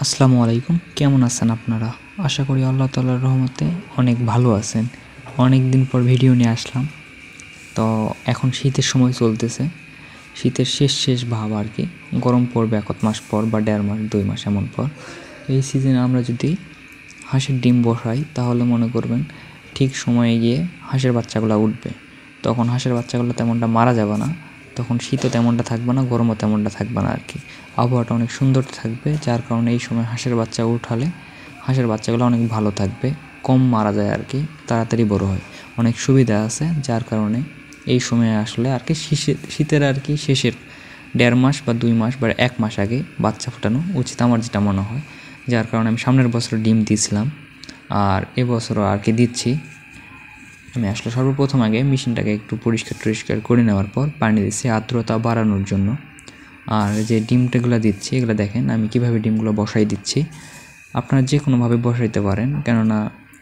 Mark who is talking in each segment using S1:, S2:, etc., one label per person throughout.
S1: আসসালামু আলাইকুম। কেমন আছেন আপনারা? আশা করি আল্লাহ তাআলার রহমতে অনেক ভালো আছেন। অনেক দিন পর ভিডিও নিয়ে আসলাম। তো এখন শীতের সময় চলতেছে, শীতের শেষ ভাব আর কি। গরম পড়বে 1 মাস পর বা 1.5 মাস 2 মাস এমন পর। এই সিজনে আমরা যদি হাঁসের ডিম বসাই তাহলে মনে করবেন ঠিক সময়ে গিয়ে হাঁসের বাচ্চাগুলো উঠবে। তখন হাঁসের বাচ্চাগুলো তেমনটা মারা যাবে না, তখন শীতও তেমনটা থাকবে না, গরমও তেমনটা থাকবে না আর কি। আবহাওয়াটা অনেক সুন্দর থাকবে, যার কারণে এই সময় হাঁসের বাচ্চা উঠালে হাঁসের বাচ্চাগুলো অনেক ভালো থাকবে, কম মারা যায় আর কি, তাড়াতাড়ি বড় হয়, অনেক সুবিধা আছে। যার কারণে এই সময়ে আসলে আর কি শীতের আর কি শেষের 1.5 মাস বা 2 মাস বা 1 মাস আগে বাচ্চা ফোটানো উচিত আমার যেটা মনে হয়। যার কারণে আমি সামনের বছর ডিম দিয়েছিলাম আর এবছরও আর কি দিচ্ছি। আমি আসলে সর্বপ্রথম আগে মেশিনটাকে একটু পরিষ্কার করে নেওয়ার পর পানি দিচ্ছি আর্দ্রতা বাড়ানোর জন্য। আর যে ডিমটাগুলো দিচ্ছি এগুলো দেখেন আমি কিভাবে ডিমগুলো বসাই দিচ্ছি। আপনারা যে কোনোভাবে বসাইতে পারেন, কেননা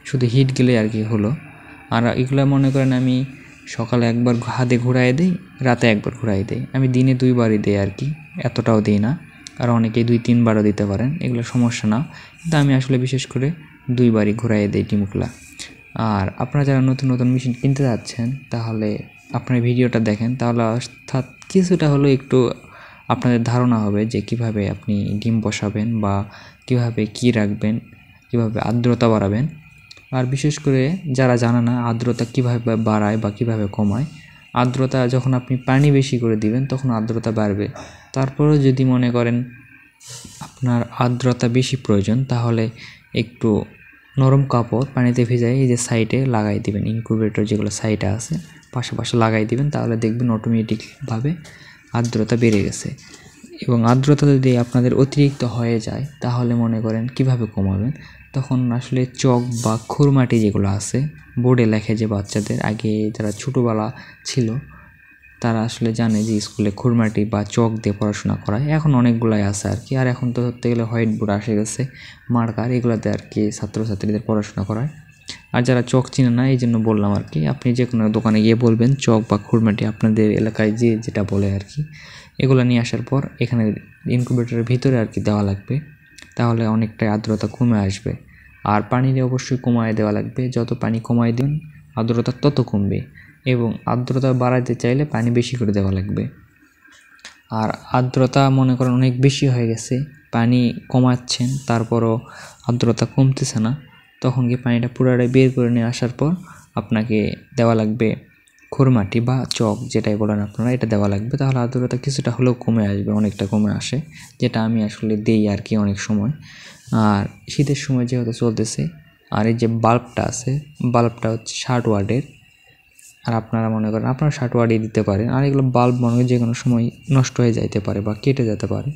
S1: শুধু হিট গেলে আর কি হলো। আর এগুলো মনে করেন আমি সকালে একবার হাতে ঘুরাই দিই, রাতে একবার ঘুরাই দিই। আমি দিনে 2 বারই দিই আর কি, এতটাও দিই না। আর অনেকেই 2-3 বারও দিতে পারেন, এগুলো সমস্যা না। কিন্তু আমি আসলে বিশেষ করে 2 বারই ঘুরাই দিই ডিমগুলো। আর আপনারা যারা নতুন মেশিন কিনতে যাচ্ছেন তাহলে আপনার ভিডিওটা দেখেন, তাহলে অর্থাৎ কিছুটা হলেও একটু আপনাদের ধারণা হবে যে কিভাবে আপনি ডিম বসাবেন বা কিভাবে কি রাখবেন, কিভাবে আর্দ্রতা বাড়াবেন। আর বিশেষ করে যারা জানে না আর্দ্রতা কিভাবে বাড়ায় বা কিভাবে কমায়, আর্দ্রতা যখন আপনি পানি বেশি করে দিবেন তখন আর্দ্রতা বাড়বে। তারপরেও যদি মনে করেন আপনার আর্দ্রতা বেশি প্রয়োজন তাহলে একটু নরম কাপড় পানিতে ভেজাই এই যে সাইডে লাগাই দিবেন, ইনকিউবেটর যেগুলো সাইডে আছে পাশে লাগাই দিবেন, তাহলে দেখবেন অটোমেটিকভাবে আর্দ্রতা বেড়ে গেছে। এবং আর্দ্রতা যদি আপনাদের অতিরিক্ত হয়ে যায় তাহলে মনে করেন কিভাবে কমাবেন, তখন আসলে চক বা খুরমাটি যেগুলো আছে বোর্ডে লেখে, যে বাচ্চাদের আগে যারা ছোটোবেলা ছিল তারা আসলে জানে যে স্কুলে খুরমাটি বা চক দিয়ে পড়াশোনা করায়, এখন অনেকগুলাই আছে আর কি। আর এখন তো ধরতে গেলে হোয়াইট বোর্ড আসে গেছে, মার্কার, এগুলোতে আর কি ছাত্রছাত্রীদের পড়াশোনা করায়। আর যারা চক চিনে না এই জন্য বললাম আর কি, আপনি যে কোনো দোকানে গিয়ে বলবেন চক বা খুরমাটি আপনাদের এলাকায় যেটা বলে আর কি, এগুলো নিয়ে আসার পর এখানে ইনকিউবেটরের ভিতরে আর কি দেওয়া লাগবে, তাহলে অনেকটাই আর্দ্রতা কমে আসবে। আর পানিতে অবশ্যই কমায় দেওয়া লাগবে, যত পানি কমায় দিন আর্দ্রতা তত কমবে। এবং আর্দ্রতা বাড়াতে চাইলে পানি বেশি করে দেওয়া লাগবে। আর আর্দ্রতা মনে করেন অনেক বেশি হয়ে গেছে, পানি কমাচ্ছেন তারপরও আর্দ্রতা কমতেছে না, তখন কি পানিটা পুরাটাই বের করে নিয়ে আসার পর আপনাকে দেওয়া লাগবে খুরমাটি বা চক, যেটাই বলেন আপনারা, এটা দেওয়া লাগবে। তাহলে আর্দ্রতা কিছুটা হলেও কমে আসবে, অনেকটা কমে আসে, যেটা আমি আসলে দেই আর কি অনেক সময়। আর শীতের সময় যেহেতু চলতেছে, আর এই যে বাল্বটা আছে, বাল্বটা হচ্ছে 60 ওয়াটের। আর আপনারা মনে করেন আপনারা 60 ওয়াটই দিতে পারেন। আর এগুলো বাল্ব মনে হয় যে কোনো সময় নষ্ট হয়ে যাইতে পারে বা কেটে যেতে পারে,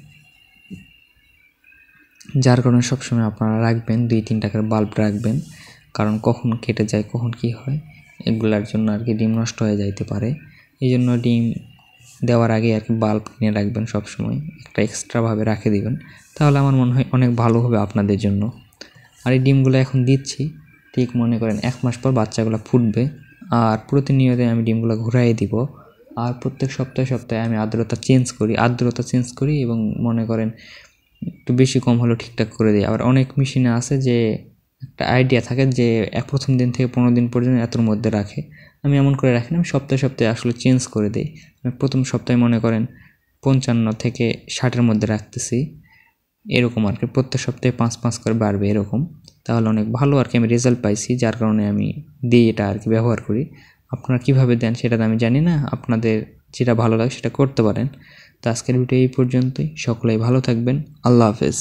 S1: যার কারণে সবসময় আপনারা রাখবেন 2-3 টাকার বাল্ব রাখবেন, কারণ কখন কেটে যায় কখন কি হয় এগুলার জন্য আর কি ডিম নষ্ট হয়ে যাইতে পারে। এই জন্য ডিম দেওয়ার আগে আর কি বাল্ব কিনে রাখবেন, সবসময় একটা এক্সট্রাভাবে রেখে দিবেন, তাহলে আমার মনে হয় অনেক ভালো হবে আপনাদের জন্য। আর এই ডিমগুলো এখন দিচ্ছি, ঠিক মনে করেন 1 মাস পর বাচ্চাগুলো ফুটবে। আর প্রতিনিয়ত আমি ডিমগুলো ঘুরাই দিব। আর প্রত্যেক সপ্তাহে আমি আর্দ্রতা চেঞ্জ করি এবং মনে করেন একটু বেশি কম হলেও ঠিকঠাক করে দিই। আবার অনেক মেশিনে আছে যে একটা আইডিয়া থাকে যে প্রথম দিন থেকে 15 দিন পর্যন্ত এতর মধ্যে রাখে, আমি এমন করে রাখি না, আমি সপ্তাহে আসলে চেঞ্জ করে দিই। আমি প্রথম সপ্তাহে মনে করেন 55 থেকে 60-এর মধ্যে রাখতেছি, এরকম আর কি। প্রত্যেক সপ্তাহে 5 করে বাড়বে এরকম, তাহলে অনেক ভালো আর কি আমি রেজাল্ট পাইছি, যার কারণে আমি দিই এটা আর কি, ব্যবহার করি। আপনারা কীভাবে দেন সেটা তো আমি জানি না, আপনাদের যেটা ভালো লাগে সেটা করতে পারেন। তো আজকের ভিডিও এই পর্যন্তই, সকলেই ভালো থাকবেন, আল্লাহ হাফেজ।